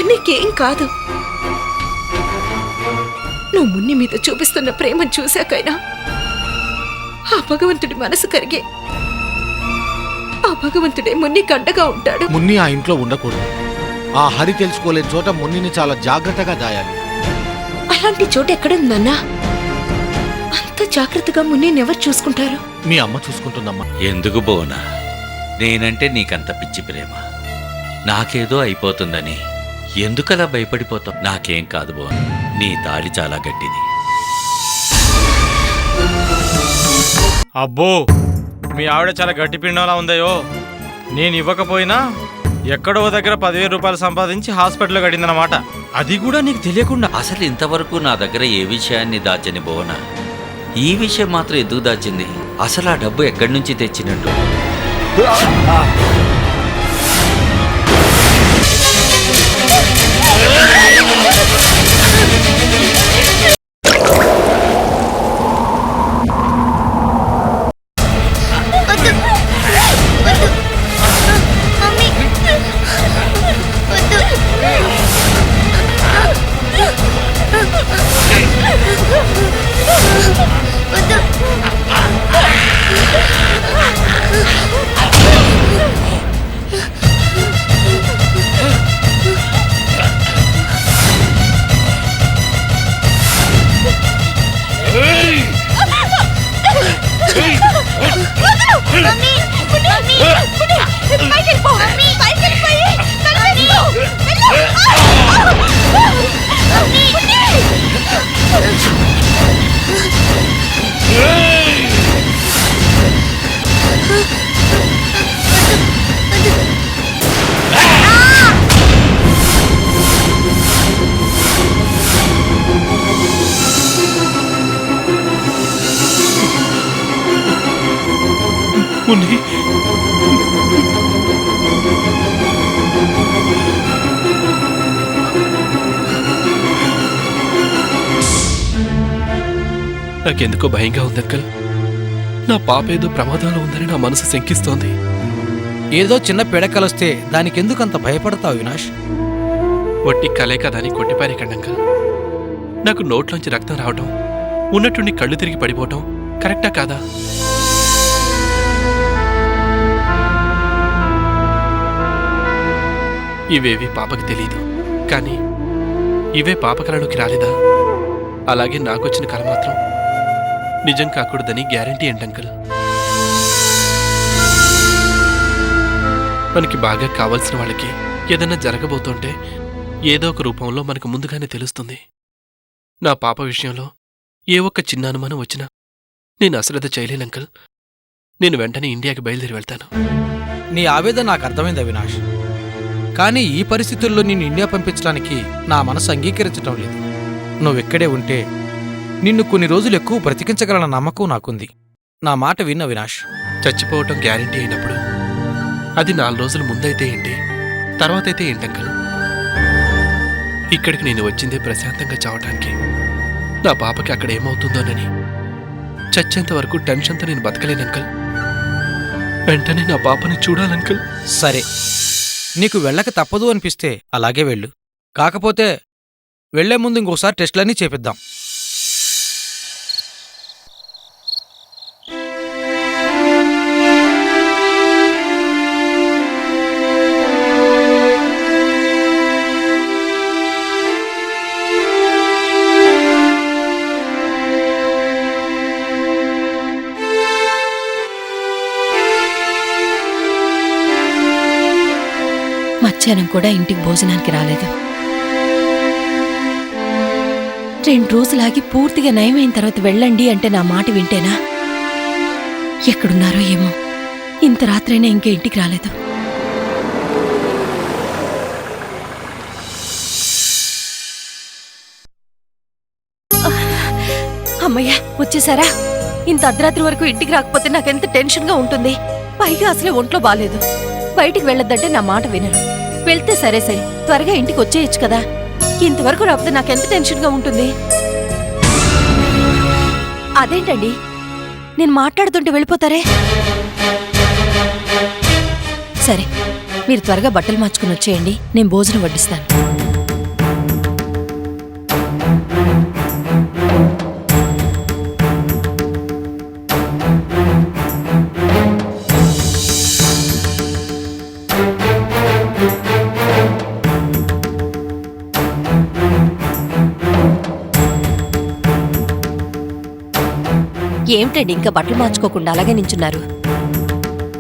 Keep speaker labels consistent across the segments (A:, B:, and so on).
A: మున్నికేం కాదు. నువ్వు మున్ని మీద చూపిస్తున్న ప్రేమను చూశాకైనా ఆ భగవంతుడి మనసు కరిగే. ఆ భగవంతుడే మున్నికి అండగా ఉంటాడు.
B: మున్ని ఆ ఇంట్లో ఉండకూడదు. ఆ హరి తెలుసుకోలేని చోట మున్నిని చాలా జాగ్రత్తగా దాయాలి.
A: అలాంటి చోటు ఎక్కడుందన్నా? అంత జాగ్రత్తగా మున్నిని ఎవరు చూసుకుంటారు?
B: మీ అమ్మ చూసుకుంటుందమ్మా.
C: ఎందుకు బోనా, నేనంటే నీకంత పిచ్చి ప్రేమ. నాకేదో అయిపోతుందని ఎందుకలా భయపడిపోతావు? నాకేం కాదు బోనా, నీ తాళి చాలా గట్టిది.
D: అబ్బో, మీ ఆవిడ చాలా గట్టి పిండంలా ఉందయో. నేను ఇవ్వకపోయినా ఎక్కడో దగ్గర 10,000 రూపాయలు సంపాదించి హాస్పిటల్లో గడిందన్నమాట. అది కూడా నీకు తెలియకుండా.
C: అసలు ఇంతవరకు నా దగ్గర ఏ విషయాన్ని దాచని బోనా, ఈ విషయం మాత్రం ఎందుకు దాచింది? అసలు ఆ డబ్బు ఎక్కడి నుంచి తెచ్చినట్టు?
E: నాకెందుకో భయంగా ఉంది అంకల్. నా పాప ఏదో ప్రమాదంలో ఉందని నా మనసు శంకిస్తోంది.
F: ఏదో చిన్న పిడకలొస్తే దానికెందుకంత భయపడతావు వినాష్?
E: వట్టి కలే కదా అని కొట్టిపారేకండి అంకల్. నాకు నోట్లోంచి రక్తం రావటం, ఉన్నట్టుండి కళ్ళు తిరిగి పడిపోవటం కరెక్టా కాదా? ఇవేవి పాపకి తెలీదు, కానీ ఇవే పాప కళలోకి రాలేదా? అలాగే నాకొచ్చిన కళ మాత్రం నిజం కాకూడదని గ్యారంటీ ఏంటి అంకల్? మనకి బాగా కావాల్సిన వాళ్ళకి ఏదన్నా జరగబోతుంటే ఏదో ఒక రూపంలో మనకు ముందుగానే తెలుస్తుంది. నా పాప విషయంలో ఏ ఒక్క చిన్న అనుమానం వచ్చినా నేను అశ్రద్ధ చేయలేను అంకల్. నేను వెంటనే ఇండియాకి బయలుదేరి వెళ్తాను.
F: నీ ఆవేదన నాకు అర్థమైంది అవినాష్, కానీ ఈ పరిస్థితుల్లో నిన్ను ఇండియా పంపించడానికి నా మనసు అంగీకరించడం లేదు. నువ్వెక్కడే ఉంటే నిన్ను కొన్ని రోజులు ఎక్కువ బ్రతికించగలన నమ్మకం నాకుంది. నా మాట విన్న అవినాష్.
E: చచ్చిపోవటం గ్యారంటీ అయినప్పుడు అది 4 రోజుల ముందైతే ఏంటి, తర్వాతైతే ఏంటంకల్? ఇక్కడికి నేను వచ్చిందే ప్రశాంతంగా చావటానికి. నా పాపకి అక్కడ ఏమవుతుందోనని చచ్చేంత వరకు టెన్షన్తో నేను బతకలేనంకల్. వెంటనే నా పాపని చూడాలంకల్.
F: సరే, నీకు వెళ్ళక తప్పదు అనిపిస్తే అలాగే వెళ్ళు. కాకపోతే వెళ్లే ముందు ఇంకోసారి టెస్టులన్నీ చేపిద్దాం.
A: మధ్యాహ్నం కూడా ఇంటికి భోజనానికి రాలేదు. 2 రోజులాగి పూర్తిగా నయమైన తర్వాత వెళ్ళండి అంటే నా మాట వింటేనా? ఎక్కడున్నారో ఏమో, ఇంత రాత్రైనా ఇంకా ఇంటికి రాలేదు. అమ్మయ్యా, వచ్చేసారా? ఇంత అర్ధరాత్రి వరకు ఇంటికి రాకపోతే నాకెంత టెన్షన్గా ఉంటుంది. పైగా అసలే ఒంట్లో బాలేదు. బయటికి వెళ్ళొద్దంటే నా మాట వినరు. వెళ్తే సరే సరే, త్వరగా ఇంటికి వచ్చేయచ్చు కదా. ఇంతవరకు రాకపోతే నాకెంత టెన్షన్గా ఉంటుంది. అదేంటండి, నేను మాట్లాడుతుంటే వెళ్ళిపోతారే? సరే, మీరు త్వరగా బట్టలు మార్చుకుని వచ్చేయండి, నేను భోజనం వడ్డిస్తాను. ఏమిటండి ఇంకా బట్టలు మార్చుకోకుండా అలాగే నించున్నారు?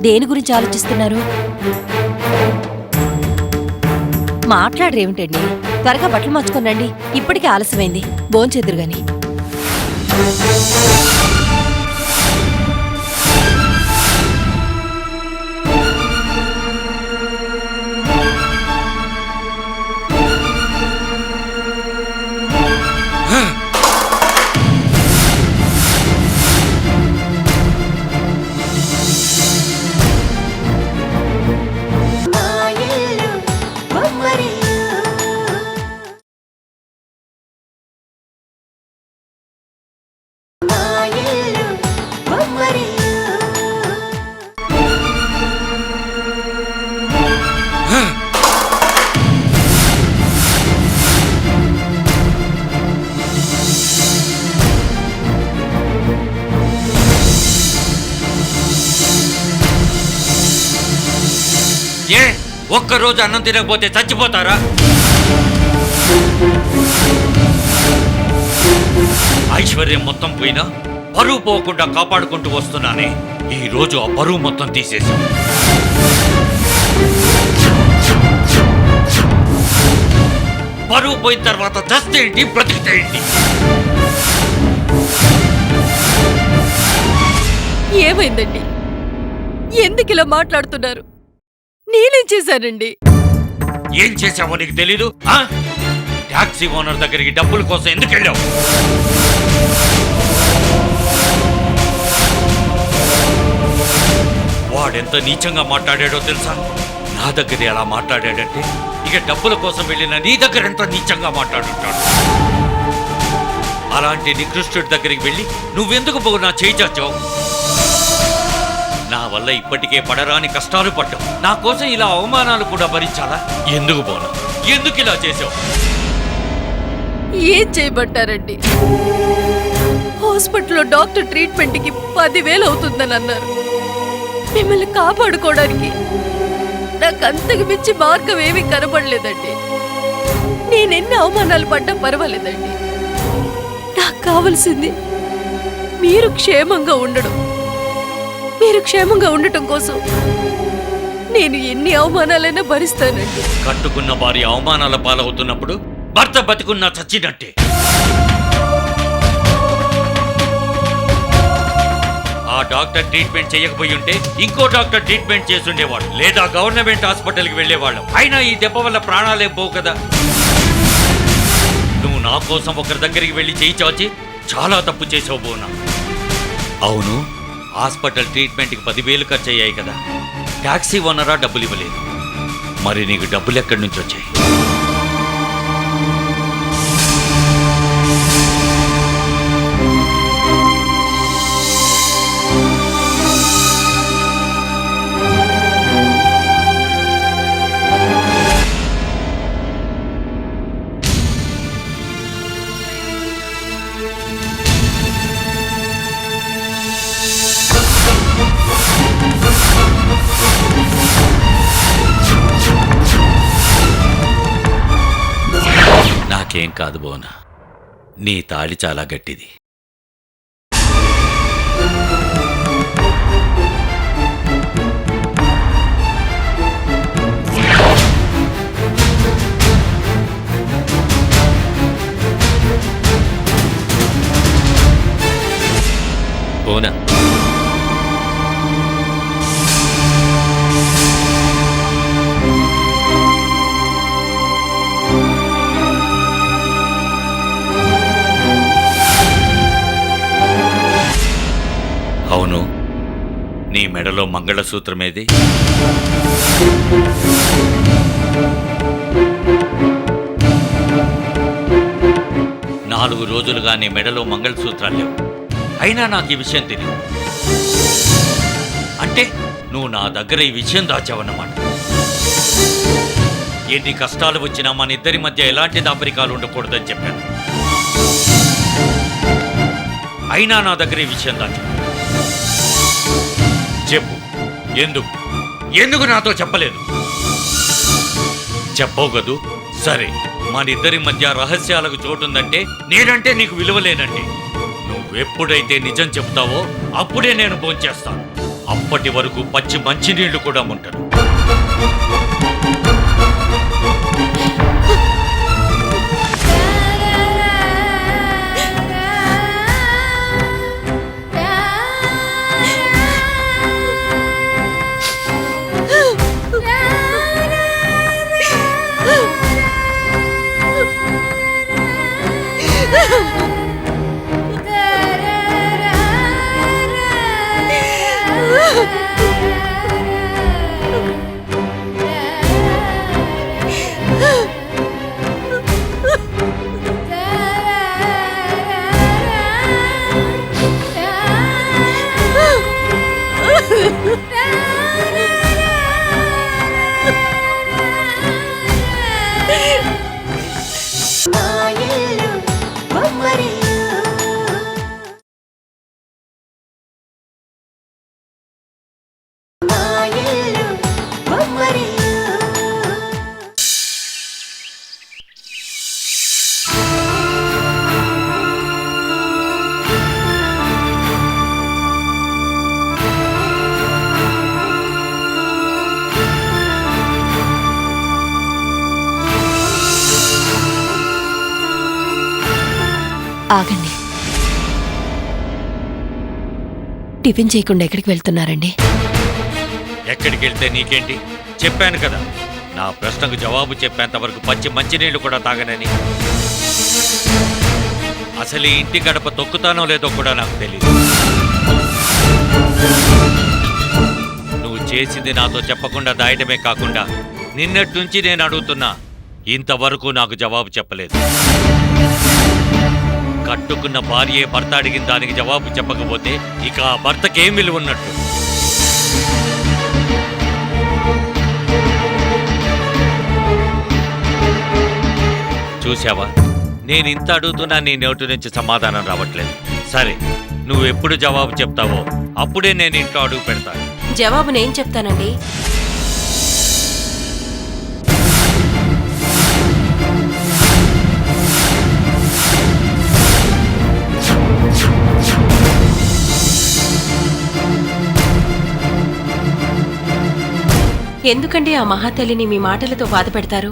A: దేని గురించి ఆలోచిస్తున్నారు? మాట్లాడరేమిటండి? త్వరగా బట్టలు మార్చుకోనండి, ఇప్పటికే ఆలస్యమైంది. భోంచేదురు గాని.
C: ఏ ఒక్కరోజు అన్నం తినకపోతే చచ్చిపోతారా? ఐశ్వర్యం మొత్తం పోయినా పరువు పోకుండా కాపాడుకుంటూ వస్తున్నానే, ఈ రోజు ఆ పరువు మొత్తం తీసేశాం. పరువు పోయిన తర్వాత చస్తే ఏంటి, బ్రతికితే ఏంటి?
A: ఏమైందండి? ఎందుకు ఇలా మాట్లాడుతున్నారు? నేనేం చేశానండి?
C: ఏం చేశావో నీకు తెలీదు? టాక్సీ ఓనర్ దగ్గరికి డబ్బుల కోసం ఎందుకు వెళ్ళావు? వాడెంత నీచంగా మాట్లాడాడో తెలుసా? నా దగ్గర ఎలా మాట్లాడాడంటే ఇక డబ్బుల కోసం వెళ్ళిన నీ దగ్గర ఎంత నీచంగా మాట్లాడుంటాడు. అలాంటి నికృష్టుడి దగ్గరికి వెళ్ళి నువ్వెందుకు పోవు నా చేయి చాచావు? నా వల్ల ఇప్పటికే పడరాని కష్టాలు పడ్డావు, నా కోసం ఇలా అవమానాలు కూడా భరించాలా? ఎందుకు పోను? ఎందుకు ఇలా చేసావు?
A: ఏం చేయబట్టారండి? హాస్పిటల్లో డాక్టర్ ట్రీట్మెంట్కి 10,000 అవుతుందని అన్నారు. మిమ్మల్ని కాపాడుకోవడానికి నాకు అంతకు మించి మార్గం ఏమీ కనబడలేదండి. నేనెన్ని అవమానాలు పడ్డా పర్వాలేదండి. నాకు కావలసింది మీరు క్షేమంగా ఉండడం. మీరు క్షేమంగా ఉండటం కోసం నేను ఎన్ని అవమానాలైనా భరిస్తానండి.
C: కట్టుకున్న భార్య అవమానాల పాలవుతున్నప్పుడు భర్త బతికున్నా చచ్చినట్టే. ఆ డాక్టర్ ట్రీట్మెంట్ చేయకపోయి ఉంటే ఇంకో డాక్టర్ ట్రీట్మెంట్ చేసుండేవాడు, లేదా గవర్నమెంట్ హాస్పిటల్కి వెళ్ళేవాళ్ళం. అయినా ఈ దెబ్బ వల్ల ప్రాణాలేం పోవు కదా. నువ్వు నా కోసం ఒకరి దగ్గరికి వెళ్ళి చేయి చాచి చాలా తప్పు చేసావు బోనా. అవును, హాస్పిటల్ ట్రీట్మెంట్కి 10,000 ఖర్చు అయ్యాయి కదా. ట్యాక్సీ ఓనరా డబ్బులు ఇవ్వలేదు, మరి నీకు డబ్బులు ఎక్కడి నుంచి వచ్చాయి? నాకేం కాదు బోనా, నీ తాళి చాలా గట్టిది. బోనా, అవును, నీ మెడలో మంగళసూత్రమేది? నాలుగు రోజులుగా నీ మెడలో మంగళసూత్రాలు లేవు, అయినా నాకు ఈ విషయం తెలియదు. అంటే నువ్వు నా దగ్గర ఈ విషయం దాచావన్నమాట. ఎన్ని కష్టాలు వచ్చినా మన ఇద్దరి మధ్య ఎలాంటి దాపరికాలు ఉండకూడదని చెప్పాను. అయినా నా దగ్గర ఈ విషయం దాచు. చెప్పు, ఎందుకు నాతో చెప్పలేదు? చెప్పవు కదూ? సరే, మన ఇద్దరి మధ్య రహస్యాలకు చోటుందంటే నేనంటే నీకు విలువలేనంటే. నువ్వెప్పుడైతే నిజం చెప్తావో అప్పుడే నేను భోంచేస్తాను. అప్పటి వరకు పచ్చి మంచినీళ్లు కూడా ఉంటాను.
A: ఆగండి. టిఫిన్ చేయకుండా ఎక్కడికి వెళ్తున్నారండి?
C: ఎక్కడికి వెళ్తే నీకేంటి? చెప్పాను కదా, నా ప్రశ్నకు జవాబు చెప్పేంత వరకు పచ్చి మంచినీళ్లు కూడా తాగనని. అసలు ఈ ఇంటి గడప తొక్కుతానో లేదో కూడా నాకు తెలియదు. నువ్వు చేసింది నాతో చెప్పకుండా దాయటమే కాకుండా నిన్నటి నుంచి నేను అడుగుతున్నా, ఇంతవరకు నాకు జవాబు చెప్పలేదు. కట్టుకున్న భార్యే భర్త అడిగిన దానికి జవాబు చెప్పకపోతే ఇక ఆ భర్తకేం విలువ ఉన్నట్టు? చూశావా, నేను ఇంత అడుగుతున్నా నీ నోటి నుంచి సమాధానం రావట్లేదు. సరే, నువ్వు ఎప్పుడు జవాబు చెప్తావో అప్పుడే నేను ఇంట్లో అడుగు పెడతాను.
A: జవాబు నేను చెప్తానండి. ఎందుకండి ఆ మహాతల్లిని మీ మాటలతో బాధ పెడతారు?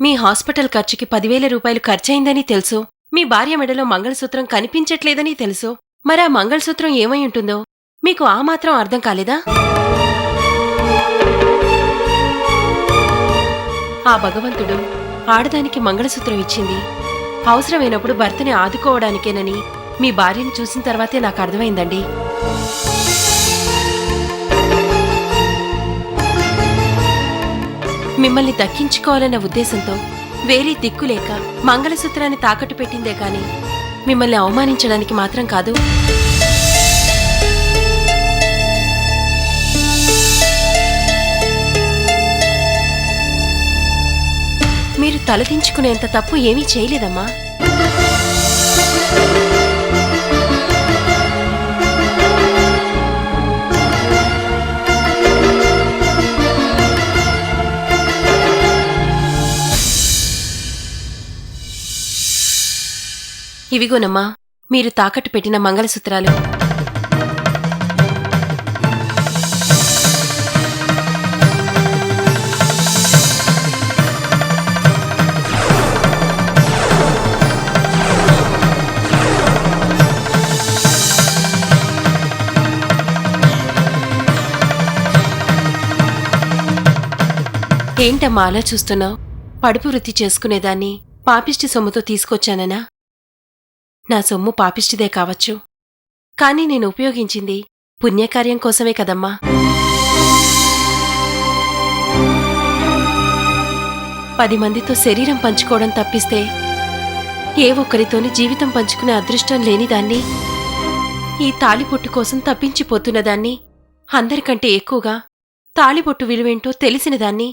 A: మీ హాస్పిటల్ ఖర్చుకి 10,000 రూపాయలు ఖర్చయిందని తెలుసు. మీ భార్య మెడలో మంగళసూత్రం కనిపించట్లేదని తెలుసు. మరా మంగళసూత్రం ఏమై ఉంటుందో మీకు ఆ మాత్రం అర్థం కాలేదా? ఆ భగవంతుడు ఆడదానికి మంగళసూత్రం ఇచ్చింది అవసరమైనప్పుడు భర్తని ఆదుకోవడానికేనని మీ భార్యని చూసిన తర్వాతే నాకు అర్థమైందండి. మిమ్మల్ని దక్కించుకోవాలన్న ఉద్దేశంతో వేరే దిక్కులేక మంగళసూత్రాన్ని తాకట్టు పెట్టిందే కాని మిమ్మల్ని అవమానించడానికి మాత్రం కాదు. మీరు తలదించుకునేంత తప్పు ఏమీ చేయలేదమ్మా. ఇవిగోనమ్మా మీరు తాకట్టు పెట్టిన మంగళసూత్రాలు. ఏంటమ్మా అలా చూస్తున్నావు? పడుపు వృత్తి చేసుకునేదాన్ని పాపిష్టి సొమ్ముతో తీసుకొచ్చాననా? నా సొమ్ము పాపిష్టిదే కావచ్చు, కాని నేను ఉపయోగించింది పుణ్యకార్యం కోసమే కదమ్మా. పది మందితో శరీరం పంచుకోవడం తప్పిస్తే ఏ ఒక్కరితోని జీవితం పంచుకునే అదృష్టం లేనిదాన్ని, ఈ తాళిబొట్టు కోసం తప్పించిపోతున్నదాన్ని, అందరికంటే ఎక్కువగా తాళిబొట్టు విలువేంటో తెలిసినదాన్ని.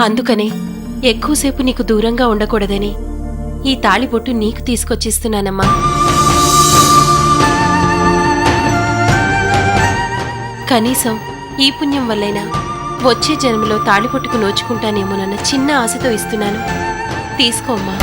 A: అందుకనే ఎక్కువసేపు నీకు దూరంగా ఉండకూడదని ఈ తాళిబొట్టు నీకు తీసుకొచ్చిస్తున్నానమ్మా. కనీసం ఈ పుణ్యం వల్లైనా వచ్చే జన్మలో తాళిబొట్టుకు నోచుకుంటానేమోనన్న చిన్న ఆశతో ఇస్తున్నాను. తీసుకోమ్మా.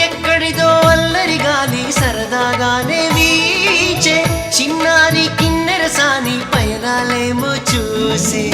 G: ఎక్కడిదో అల్లరి గాలి సరదాగానే వీచే చిన్నారి కిన్నెరసాని పయనాలేమో చూసి